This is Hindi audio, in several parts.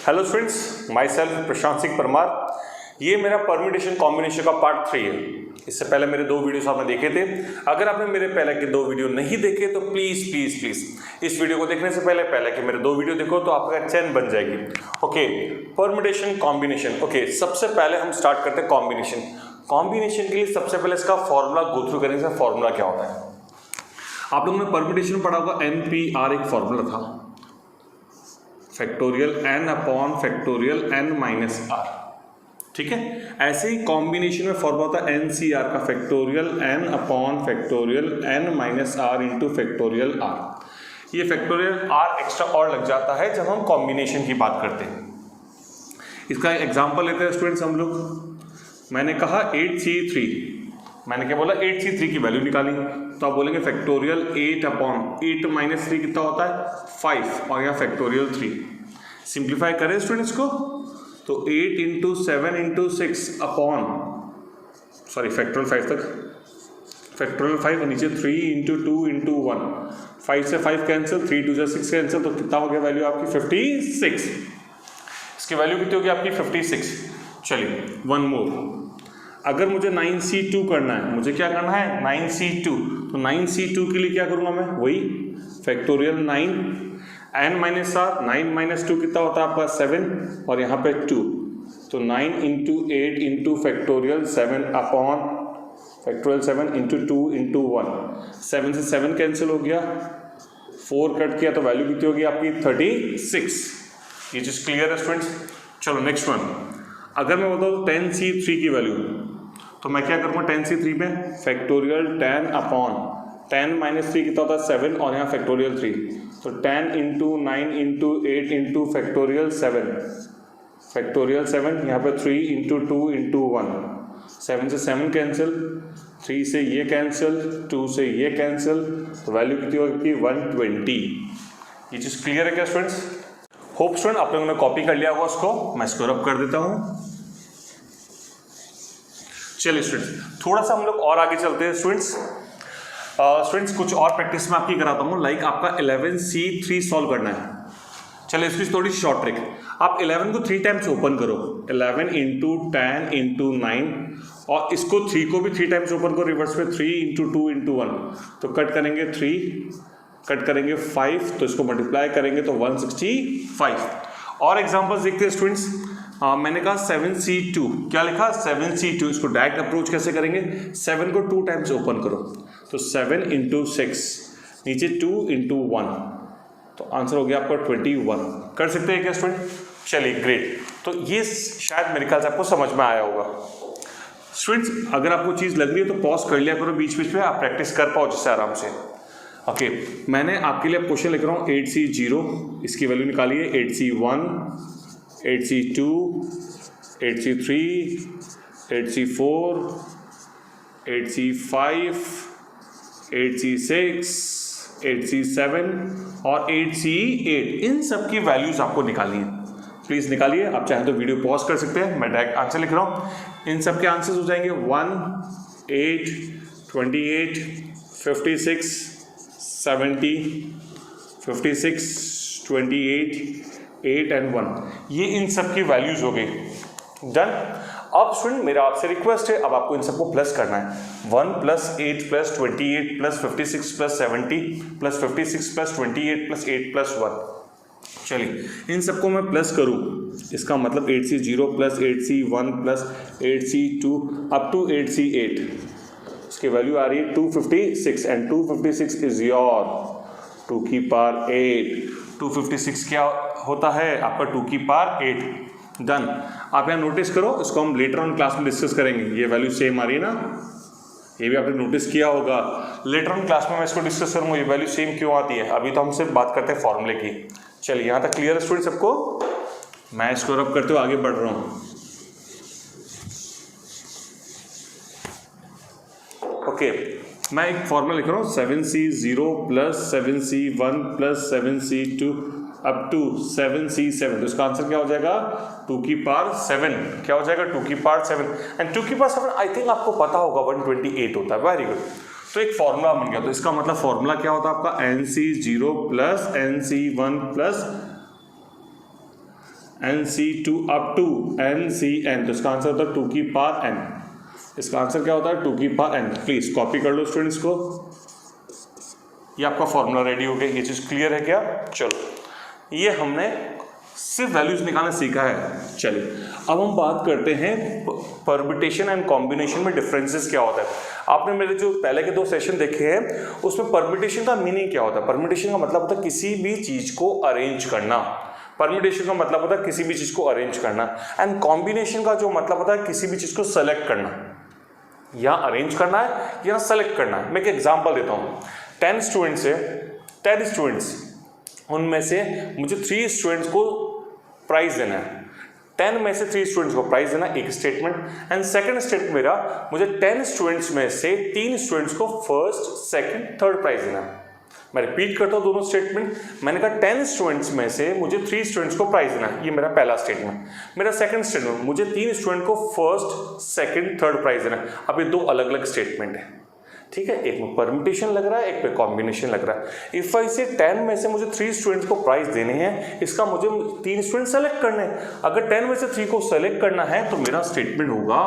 Hello students, my self Prashant Singh Parmar. ये मेरा परम्यूटेशन कॉम्बिनेशन का पार्ट 3 है। इससे पहले मेरे 2 वीडियोस आपने देखे थे। अगर आपने मेरे पहले के 2 वीडियो नहीं देखे तो प्लीज़ प्लीज़ प्लीज़ इस वीडियो को देखने से पहले के मेरे 2 वीडियो देखो तो आपका चैन बन जाएगी। Okay, permutation combination. ओके, सबसे पहले हम स्टार्ट करते हैं कॉम्बिनेशन। कॉम्बिनेशन के लिए सबसे पहले इसका फॉर्मूला गो थ्रू करेंगे। फॉर्मूला क्या होता है? आप लोगों ने परम्यूटेशन पढ़ा होगा, NPR एक फॉर्मूला था, factorial n upon factorial n minus r। ठीक है, ऐसे ही कॉम्बिनेशन में फॉर्मूला होता है NCR का, factorial n upon factorial n minus r into factorial r। ये फैक्टोरियल r एक्स्ट्रा और लग जाता है जब हम कॉम्बिनेशन की बात करते हैं। इसका एग्जांपल लेते हैं स्टूडेंट्स हम लोग। मैंने कहा 8C3, मैंने क्या बोला, 8C3 की वैल्यू निकाली तो आप बोलेंगे फैक्टोरियल 8 अपॉन 8 माइनस 3 कितना होता है 5, और यहाँ फैक्टोरियल 3। सिंप्लीफाई करें स्टूडेंट्स को तो 8 इंटू 7 इंटू 6 अपॉन फैक्टोरियल 5 तक, फैक्टोरियल 5 और नीचे 3 इंटू 2 इंटू 1, 5 से 5 कैंसिल, 3 2 से 6 कैंसिल, तो कितना हो गया वैल्यू आपकी 56। इसकी वैल्यू कितनी होगी आपकी 56। चलिए वन मोर, अगर मुझे 9C2 करना है, मुझे क्या करना है 9C2, तो 9C2 के लिए क्या करूंगा मैं, वही factorial 9 n minus r, 9 minus 2 कितना होता है आपका 7, और यहाँ पे 2, तो 9 into 8 into factorial 7 upon factorial 7 into 2 into 1, 7 से 7 कैंसिल हो गया, 4 कट किया तो वैल्यू कितनी होगी आपकी 36। ये चीज़ क्लियर है स्टूडेंट्स? चलो नेक्स्ट वन, अगर मैं बताऊँ 10C3 की वैल्यू, तो मैं क्या करूँगा 10C3 में फैक्टोरियल 10 अपॉन 10 माइनस 3 कितना होता है 7, और यहाँ फैक्टोरियल 3, तो 10 into 9 into 8 into factorial 7, factorial 7, यहाँ पे 3 इंटू 2 इंटू 1, 7 से 7 कैंसिल, 3 से ये कैंसिल, 2 से ये कैंसिल, तो वैल्यू कितनी होगी 120। ये चीज़ क्लियर है क्या स्टूडेंट्स? होप स्टूडेंट आप लोगों ने कॉपी कर लिया होगा उसको। मैं इसको रब कर देता हूँ। चलिए स्टूडेंट्स, थोड़ा सा हम लोग और आगे चलते हैं स्टूडेंट्स। कुछ और प्रैक्टिस में आपकी कराता हूँ। लाइक आपका 11C3 सॉल्व करना है। चलिए इसकी थोड़ी सी शॉर्ट ट्रिक, आप 11 को 3 टाइम्स ओपन करो, 11 इंटू 10 इंटू 9, और इसको 3 को भी 3 टाइम्स ओपन करो रिवर्स में, 3 इंटू 2 इंटू 1, तो कट करेंगे 3, कट करेंगे 5, तो इसको मल्टीप्लाई करेंगे तो 165। और एग्जांपल्स देखते हैं स्टूडेंट्स। मैंने कहा 7C2, क्या लिखा 7C2, इसको डायरेक्ट अप्रोच कैसे करेंगे, 7 को 2 टाइम्स ओपन करो, तो 7 इंटू 6, नीचे 2 इंटू 1, तो आंसर हो गया आपका 21। कर सकते हैं क्या स्टूडेंट? चलिए ग्रेट। तो ये शायद मेरे ख्याल से आपको समझ में आया होगा। स्टूडेंट्स अगर आपको चीज़ लग रही है तो पॉज कर लिया करो बीच बीच में, आप प्रैक्टिस कर पाओ जिससे आराम से। ओके, मैंने आपके लिए क्वेश्चन लिख रहा हूँ 8C0, इसकी वैल्यू निकालिए 8C1, 8C2, 8C3, 8C4, 8C5, 8C6, 8C7 और 8C8, इन सब की वैल्यूज आपको निकालनी है। प्लीज़ निकालिए, आप चाहें तो वीडियो पॉज कर सकते हैं, मैं डायरेक्ट आंसर लिख रहा हूँ। इन सब के आंसर्स हो जाएंगे 1, 8, 28, 56, 70, 56, 28, 8 एंड 1, ये इन सब की वैल्यूज हो गई। डन। अब स्टूडेंट मेरा आपसे रिक्वेस्ट है, अब आपको इन सबको प्लस करना है। 1 plus 8 plus 28 plus 56 plus 70 plus 56 plus 28 plus 8 plus 1। चलिए इन सबको मैं प्लस करूँ, इसका मतलब 8C0 plus 8C1 plus 8C2 up to 8C8, इसकी वैल्यू आ रही है 256, एंड 256 इज योर 2 की पावर 8। 256 क्या होता है आपका 2 की पावर 8। डन। आप यहाँ नोटिस करो, इसको हम लेटर ऑन क्लास में डिस्कस करेंगे। ये वैल्यू सेम आ रही है ना, ये भी आपने नोटिस किया होगा। लेटर ऑन क्लास में मैं इसको डिस्कस करूँगा ये वैल्यू सेम क्यों आती है। अभी तो हम सिर्फ बात करते हैं फॉर्मूले की। चलिए यहाँ तक क्लियर है स्टूडेंट सबको? मैं इसको रब करते हुए आगे बढ़ रहा हूँ। ओके, मैं एक फॉर्मूला लिख रहा हूँ 7C0 plus 7C1 plus 7C2 up to 7C7, तो इसका आंसर क्या हो जाएगा 2 की पावर 7। क्या हो जाएगा 2 की पावर 7, एंड 2 की पावर 7 आई थिंक आपको पता होगा 128 होता है। Very good. तो एक फॉर्मूला बन गया। तो इसका मतलब फॉर्मूला क्या होता है आपका NC0 plus NC1 plus NC2 up to NCN, तो इसका आंसर होता है 2 की पावर n। इसका आंसर क्या होता है 2 की पावर n। प्लीज कॉपी कर लो स्टूडेंट्स को। ये आपका फॉर्मूला रेडी हो गया, ये चीज क्लियर है क्या? चलो ये हमने सिर्फ वैल्यूज निकालना सीखा है। चलिए अब हम बात करते हैं परम्यूटेशन एंड कॉम्बिनेशन में डिफरेंसेस क्या होता है। आपने मेरे जो पहले के 2 सेशन देखे हैं उसमें परम्यूटेशन का मीनिंग क्या होता है। परम्यूटेशन का मतलब होता है किसी भी चीज को अरेंज करना। परम्यूटेशन का मतलब होता है किसी भी चीज को अरेंज करना। एंड कॉम्बिनेशन का जो मतलब होता है किसी भी चीज को सेलेक्ट करना, या अरेंज करना है या सेलेक्ट करना है। मैं एक एग्जांपल देता हूँ। 10 स्टूडेंट्स है, 10 स्टूडेंट्स, उनमें से मुझे 3 स्टूडेंट्स को प्राइज देना है। 10 में से 3 स्टूडेंट्स को प्राइज देना, एक स्टेटमेंट। एंड सेकंड स्टेटमेंट मेरा, मुझे 10 स्टूडेंट्स में से 3 स्टूडेंट्स को फर्स्ट, सेकंड, थर्ड प्राइज देना है। मैं रिपीट करता हूं दोनों स्टेटमेंट। मैंने कहा 10 स्टूडेंट्स में से मुझे 3 स्टूडेंट्स को प्राइज देना है, ये मेरा पहला स्टेटमेंट। मेरा सेकंड स्टेटमेंट, मुझे 3 स्टूडेंट को फर्स्ट, सेकंड, थर्ड प्राइज देना है। अब ये 2 अलग अलग स्टेटमेंट है, ठीक है। एक में परम्यूटेशन लग रहा है, एक पे कॉम्बिनेशन लग रहा है। इफ आई से 10 में से मुझे 3 स्टूडेंट्स को प्राइज देने हैं, इसका मुझे 3 स्टूडेंट सेलेक्ट करने हैं। अगर 10 में से 3 को सेलेक्ट करना है तो मेरा स्टेटमेंट होगा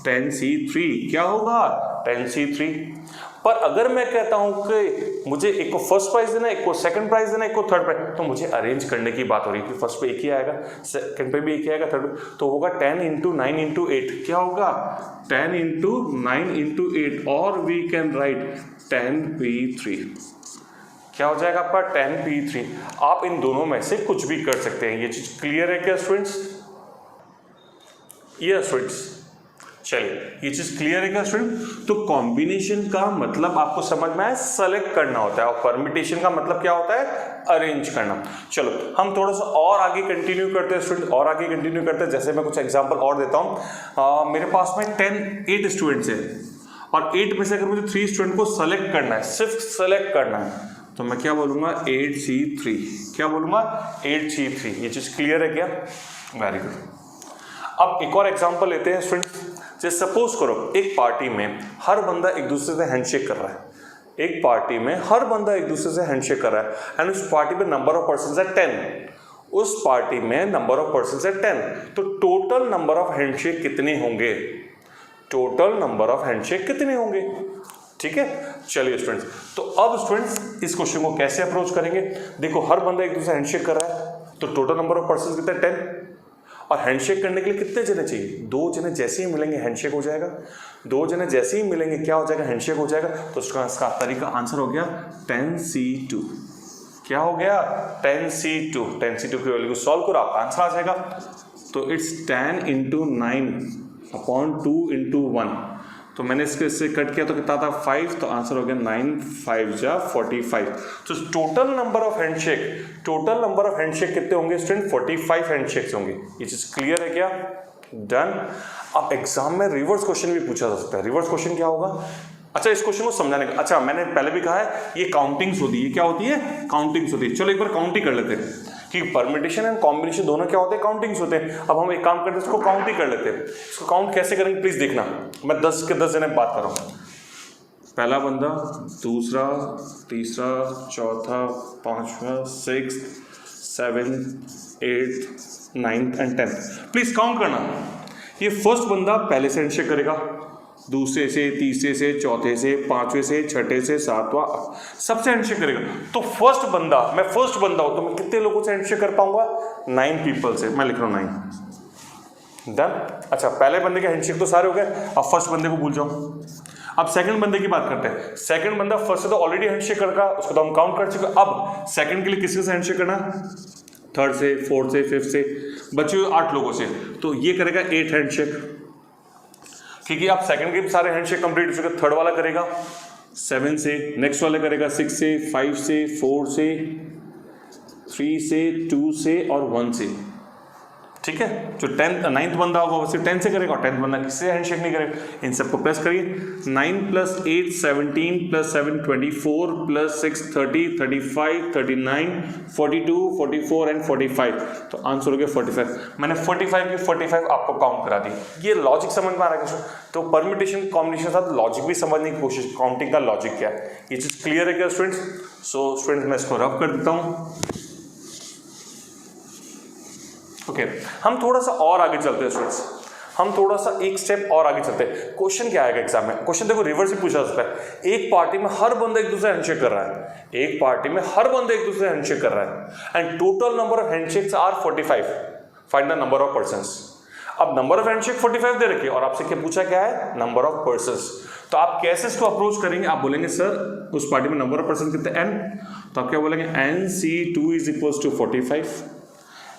10C3। क्या होगा? 10C3। पर अगर मैं कहता हूं कि मुझे एक को फर्स्ट प्राइज देना, एक को सेकंड प्राइज देना, एक को थर्ड प्राइज, तो मुझे अरेंज करने की बात हो रही है कि फर्स्ट पे एक ही आएगा, सेकंड पे भी एक ही आएगा, थर्ड पे, तो होगा 10 × 9 × 8। क्या होगा? 10 × 9 × 8, और वी कैन राइट 10P3। क्या हो जाएगा आपका? 10P3। आप इन दोनों में से कुछ भी कर सकते हैं। ये चीज क्लियर है क्या स्टूडेंट्स? यस स्टूडेंट्स, चलिए ये चीज क्लियर है क्या स्टूडेंट? तो कॉम्बिनेशन का मतलब आपको समझ में आया, सेलेक्ट करना होता है, और परम्यूटेशन का मतलब क्या होता है? अरेंज करना। चलो हम थोड़ा सा और आगे कंटिन्यू करते हैं स्टूडेंट, और आगे कंटिन्यू करते हैं। जैसे मैं कुछ एग्जांपल और देता हूं। मेरे पास में 8 स्टूडेंट्स हैं, और 8 में से अगर मुझे 3 स्टूडेंट को सेलेक्ट करना है, सिर्फ सेलेक्ट करना है, तो मैं क्या बोलूंगा? 8C3। क्या बोलूंगा? 8C3। ये चीज क्लियर है क्या? Very good. अब एक और एग्जांपल लेते हैं स्टूडेंट। जैसे सपोज करो एक पार्टी में हर बंदा एक दूसरे से हैंडशेक कर रहा है। एक पार्टी में हर बंदा एक दूसरे से हैंडशेक कर रहा है, एंड उस पार्टी में नंबर ऑफ पर्सन्स है 10। उस पार्टी में नंबर ऑफ पर्सन्स है 10, तो टोटल नंबर ऑफ हैंडशेक कितने होंगे? टोटल नंबर ऑफ हैंडशेक कितने होंगे? ठीक है, चलिए स्टूडेंट्स, तो अब स्टूडेंट्स इस क्वेश्चन को कैसे अप्रोच करेंगे? देखो हर बंदा एक दूसरे से हैंडशेक कर रहा है, तो टोटल नंबर ऑफ पर्सन्स कितने? 10। और हैंडशेक करने के लिए कितने जने चाहिए? 2 जने जैसे ही मिलेंगे हैंडशेक हो जाएगा। 2 जने जैसे ही मिलेंगे क्या हो जाएगा? हैंडशेक हो जाएगा। तो इसका तरीका आंसर हो गया 10C2। क्या हो गया? 10C2। 10C2 की वैल्यू को सॉल्व करो, आप आंसर आ जाएगा। तो इट्स 10 × 9/2 × 1। तो मैंने इससे कट किया तो कितना था? 5। तो आंसर हो गया 9 5 जा 45। तो टोटल नंबर ऑफ हैंडशेक कितने होंगे स्टूडेंट? 45 हैंडशेक्स होंगे। ये चीज क्लियर है क्या? डन। अब एग्जाम में रिवर्स क्वेश्चन भी पूछा जा सकता है। रिवर्स क्वेश्चन क्या होगा? अच्छा, इस क्वेश्चन को समझाने का, अच्छा मैंने पहले भी कहा है ये काउंटिंग्स होती है। क्या होती है? काउंटिंग्स होती है। चलो एक बार काउंट ही कर लेते हैं कि परम्यूटेशन एंड कॉम्बिनेशन दोनों क्या होते हैं? काउंटिंग्स होते हैं। अब हम एक काम करते हैं, इसको काउंट ही कर लेते हैं। इसको काउंट कैसे करेंगे प्लीज देखना। मैं 10 के 10 जने बात कर रहा हूँ। पहला बंदा, दूसरा, तीसरा, चौथा, पांचवा, 6, 7, 8, 9 एंड 10। प्लीज काउंट करना। ये फर्स्ट बंदा पहले से हैंडशेक करेगा, दूसरे से, तीसरे से, चौथे से, पांचवे से, छठे से, सातवां, सबसे हैंडशेक करेगा। तो मैं फर्स्ट बंदा हूं, तो मैं कितने लोगों से हैंडशेक कर पाऊंगा? 9 पीपल से। मैं लिख रहा हूं 9। डन। अच्छा, पहले बंदे के हैंडशेक तो सारे हो गए, अब फर्स्ट बंदे को भूल जाओ। अब सेकंड बंदे की बात करते हैं। सेकंड बंदा फर्स्ट से तो ऑलरेडी हैंडशेक करगा, उसको तो हम काउंट कर चुके। अब सेकंड के लिए किसी से हैंडशेक करना? थर्ड से, फोर्थ से, फिफ्थ से, बचे 8 लोगों से। तो ये करेगा 8 हैंडशेक, क्योंकि आप सेकंड के सारे हैंडशेक कंप्लीट हो चुके। थर्ड वाला करेगा 7 से, नेक्स्ट वाला करेगा 6 से, 5 से, 4 से, 3 से, 2 से और 1 से। ठीक है, जो 9th बंदा होगा वो सिर्फ 10 से करेगा, और 10th बंदा किससे हैंडशेक नहीं करेगा। इन सबको प्लस करिए। 9 + 8 17 + 7 24 + 6 30 35 39 42 44 एंड 45। तो आंसर हो गया 45। मैंने 45 की 45 आपको काउंट करा दी। ये लॉजिक समझ में आ रहा है? तो परम्यूटेशन कॉम्बिनेशन के साथ लॉजिक भी समझने की कोशिश, काउंटिंग का लॉजिक क्या है, ये चीज क्लियर है क्या स्टूडेंट्स? सो स्टूडेंट्स मैं इसको रब कर देता हूँ। ओके, हम थोड़ा सा और आगे चलते हैं स्टूडेंट्स, हम थोड़ा सा एक स्टेप और आगे चलते हैं। क्वेश्चन क्या आएगा एग्जाम में? क्वेश्चन देखो रिवर्स ही पूछा जाता है। एक पार्टी में हर बंदा एक दूसरे हैंडशेक कर रहा है, एक पार्टी में हर बंदा एक दूसरे हैंडशेक कर रहा है, and total number of handshakes are 45। Find the number of persons. अब नंबर ऑफ हैंडशेक 45 दे रखे और आपसे क्या पूछा, क्या है? Number of persons. तो आप कैसे इसको अप्रोच करेंगे? आप बोलेंगे सर उस पार्टी में नंबर ऑफ पर्सन कितने, n, तो आप क्या बोलेंगे, NC2 is equals to 45,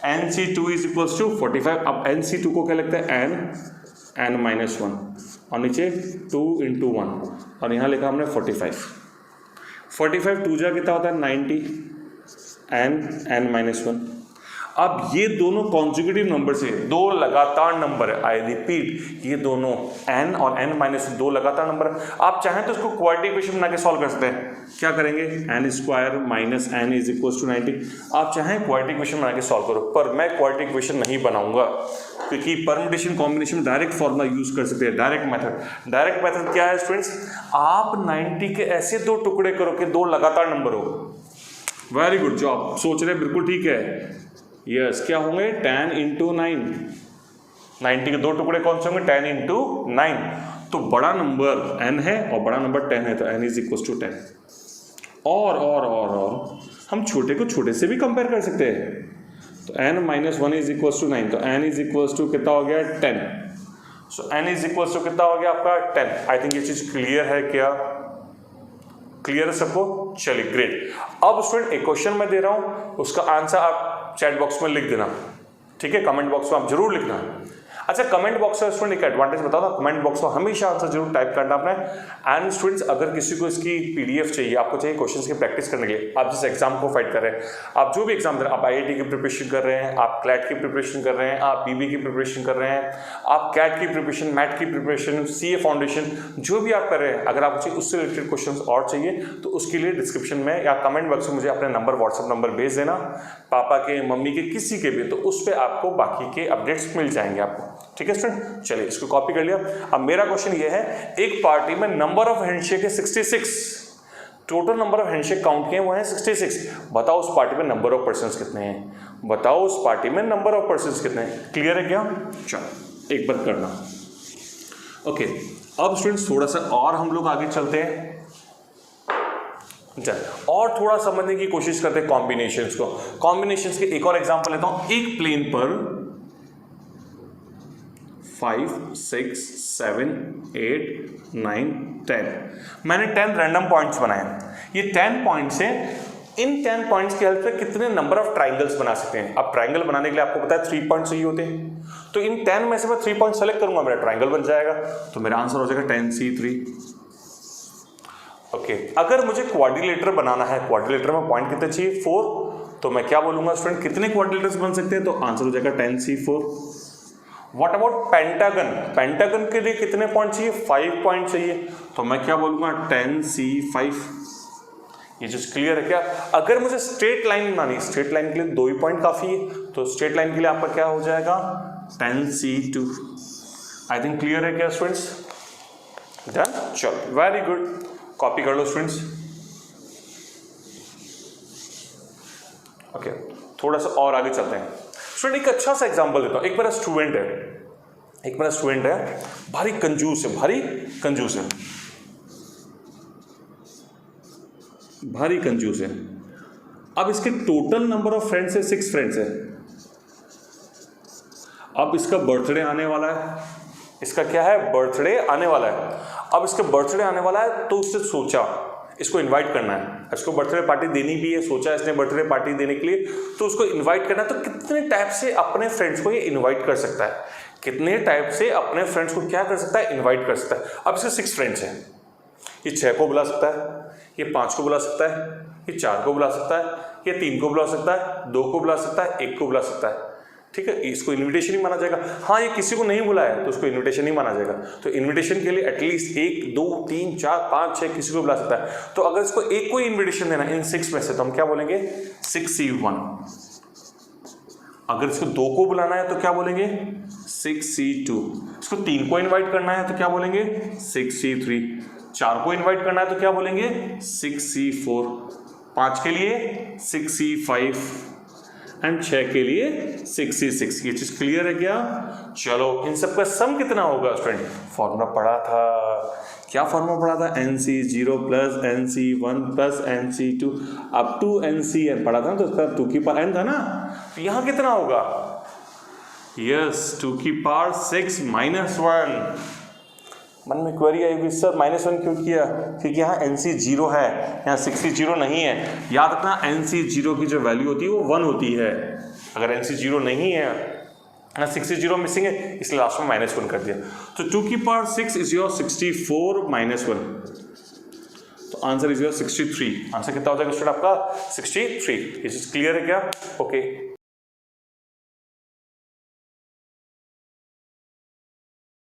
NC2 is equals to 45। अब NC2 को क्या लगता है, n -1 और नीचे 2 × 1 और यहाँ लिखा हमने 45। 45 2 जा कितना होता है 90, n -1। अब ये दोनों कॉन्जुगेटिव नंबर से, दो लगातार नंबर है, आई रिपीट, ये दोनों n और n-1 दो लगातार नंबर है। आप चाहें तो इसको क्वाड्रेटिक इक्वेशन बना के सॉल्व कर सकते हैं। क्या करेंगे, n² - n is equal to 90। आप चाहें क्वाड्रेटिक इक्वेशन बना के सॉल्व करो, पर मैं क्वाड्रेटिक इक्वेशन नहीं बनाऊंगा, क्योंकि परम्यूटेशन कॉम्बिनेशन में डायरेक्ट फॉर्मूला यूज कर सकते हैं, डायरेक्ट मेथड। डायरेक्ट मेथड क्या है स्टूडेंट्स? आप 90 के ऐसे दो टुकड़े करो कि दो लगातार नंबर हो। वेरी गुड जॉब, सोच रहे बिल्कुल ठीक है। यस, क्या होंगे, 10 × 9। 90 के दो टुकड़े कौन से होंगे, 10 × 9। तो बड़ा नंबर n है और बड़ा नंबर 10 है, तो n इज इक्वल टू 10। और हम छोटे को छोटे से भी कंपेयर कर सकते हैं। तो n - 1 इज इक्वल टू 9, तो n इज इक्वल टू कितना हो गया, 10। सो n इज इक्वल टू कितना हो गया आपका, 10। आई थिंक ये चीज क्लियर है, क्या क्लियर है सबको? चलिए ग्रेट। अब स्टूडेंट एक क्वेश्चन मैं दे रहा हूं, उसका आंसर आप चैट बॉक्स में लिख देना, ठीक है? कमेंट बॉक्स में आप जरूर लिखना। अच्छा, कमेंट बॉक्स में स्टूडेंट एक एडवांटेज बताओ ना, कमेंट बॉक्स में हमेशा आंसर जरूर टाइप करना अपना। एंड स्टूडेंट्स, अगर किसी को इसकी पीडीएफ चाहिए, आपको चाहिए क्वेश्चंस की प्रैक्टिस करने के लिए, आप जिस एग्जाम को फाइट कर रहे हैं, आप जो भी एग्जाम दे रहे हैं, आप आईआईटी की प्रिपरेशन कर रहे हैं, आप क्लैट की प्रिपरेशन कर रहे हैं, आप बीबी की प्रिपरेशन कर रहे हैं, आप कैट की प्रिपरेशन, मैट की प्रिपरेशन, सीए फाउंडेशन, जो भी आप कर रहे हैं, अगर आपको चाहिए उससे रिलेटेड क्वेश्चन और चाहिए, तो उसके लिए डिस्क्रिप्शन में या कमेंट बॉक्स में मुझे अपने नंबर, व्हाट्सअप नंबर भेज देना, पापा के, मम्मी के, किसी के भी, तो उस पर आपको बाकी के अपडेट्स मिल जाएंगे आपको, ठीक है स्टूडेंट? चलिए इसको कॉपी कर लिया। अब मेरा क्वेश्चन ये है, एक पार्टी में नंबर ऑफ हैंडशेक है 66, total number of handshake count किए वो है 66। बताओ उस पार्टी में नंबर ऑफ पर्सन्स कितने हैं, बताओ उस पार्टी में नंबर ऑफ पर्सन्स कितने हैं। क्लियर है क्या? चलो एक बार करना। ओके, अब स्टूडेंट्स थोड़ा सा और हम लोग आगे चलते हैं, और थोड़ा समझने की कोशिश करते हैं कॉम्बिनेशंस को। कॉम्बिनेशंस के एक और एग्जांपल लेता हूं। एक प्लेन पर 5, 6, 7, 8, 9, 10 मैंने 10 रैंडम पॉइंट्स बनाए। ये 10 पॉइंट्स हैं, इन 10 पॉइंट्स की हेल्प से कितने नंबर ऑफ ट्राइंगल्स बना सकते हैं। अब ट्राइंगल बनाने के लिए आपको पता है 3 पॉइंट्स चाहिए होते हैं, तो इन 10 में से मैं 3 पॉइंट सेलेक्ट करूंगा, मेरा ट्राइंगल बन जाएगा। तो मेरा आंसर हो जाएगा 10C3। ओके, अगर मुझे क्वाड्रिलेटर बनाना है, क्वाड्रिलेटर में पॉइंट कितने चाहिए, 4, तो मैं क्या बोलूंगा स्टूडेंट, कितने क्वाड्रिलेटर्स बन सकते हैं, तो आंसर हो जाएगा 10C4। What about pentagon, pentagon के लिए कितने पॉइंट चाहिए, 5 पॉइंट चाहिए, तो मैं क्या बोलूंगा 10C5। ये चीज क्लियर है क्या? अगर मुझे स्ट्रेट लाइन बनानी, स्ट्रेट लाइन के लिए 2 ही पॉइंट काफी है, तो स्ट्रेट लाइन के लिए आपका क्या हो जाएगा 10C2। आई थिंक क्लियर है क्या स्टूडेंट्स? डन, चलो वेरी गुड, कॉपी कर लो स्टूडेंट्स। ओके, थोड़ा सा और आगे चलते हैं स्टूडेंट। एक अच्छा सा एग्जांपल देता हूं। एक मेरा स्टूडेंट है, भारी कंजूस है, भारी कंजूस है। अब इसके टोटल नंबर ऑफ फ्रेंड्स है 6 फ्रेंड्स है। अब इसका बर्थडे आने वाला है, इसका क्या है, बर्थडे आने वाला है। अब इसका बर्थडे आने वाला है, तो उससे सोचा इसको इनवाइट करना है, इसको बर्थडे पार्टी देनी भी है, सोचा इसने बर्थडे पार्टी देने के लिए, तो उसको इनवाइट करना है। तो कितने टाइप से अपने फ्रेंड्स को ये इनवाइट कर सकता है, कितने टाइप से अपने फ्रेंड्स को क्या कर सकता है, इनवाइट कर सकता है। अब इसके 6 फ्रेंड्स हैं, ये 6 को बुला सकता है, ये 5 को बुला सकता है, ये 4 को बुला सकता है, ये 3 को बुला सकता है, 2 को बुला सकता है, 1 को बुला सकता है, ठीक है? इसको इनविटेशन ही माना जाएगा। हाँ, ये किसी को नहीं बुलाया तो उसको इनविटेशन ही माना जाएगा। तो इनविटेशन के लिए एटलीस्ट 1, 2, 3, 4, 5, 6 किसी को बुला सकता है। तो अगर इसको एक को इनविटेशन देना इन 6 में से, तो हम क्या बोलेंगे 6C1। अगर इसको 2 को बुलाना है तो क्या बोलेंगे 6C2। इसको 3 को इन्वाइट करना है तो क्या बोलेंगे 6C3। 4 को इन्वाइट करना है तो क्या बोलेंगे 6C4। 5 के लिए 6C5 एंड 6 के लिए 66। ये चीज क्लियर है क्या? चलो इन सब का सम कितना होगा स्टूडेंट? फॉर्मूला पढ़ा था, क्या फॉर्मूला पढ़ा था? NC0 plus NC1 plus NC2 up to NCN पढ़ा था ना, तो उसका 2 की पावर n था ना। तो यहाँ कितना होगा? यस 2 की पावर 6 माइनस 1। मन में क्वेरी आई होगी सर -1 क्यों किया? क्योंकि यहाँ NC0 है, यहाँ 60 नहीं है। याद रखना NC0 की जो वैल्यू होती है वो 1 होती है। अगर NC0 नहीं है, यहाँ 60 मिसिंग है, इसलिए लास्ट में -1 कर दिया। तो 2 की पावर 6 इज योर 64 माइनस 1, तो आंसर इज योर 63। आंसर कितना हो जाएगा स्टूडेंट आपका? 63। ये चीज क्लियर है क्या? ओके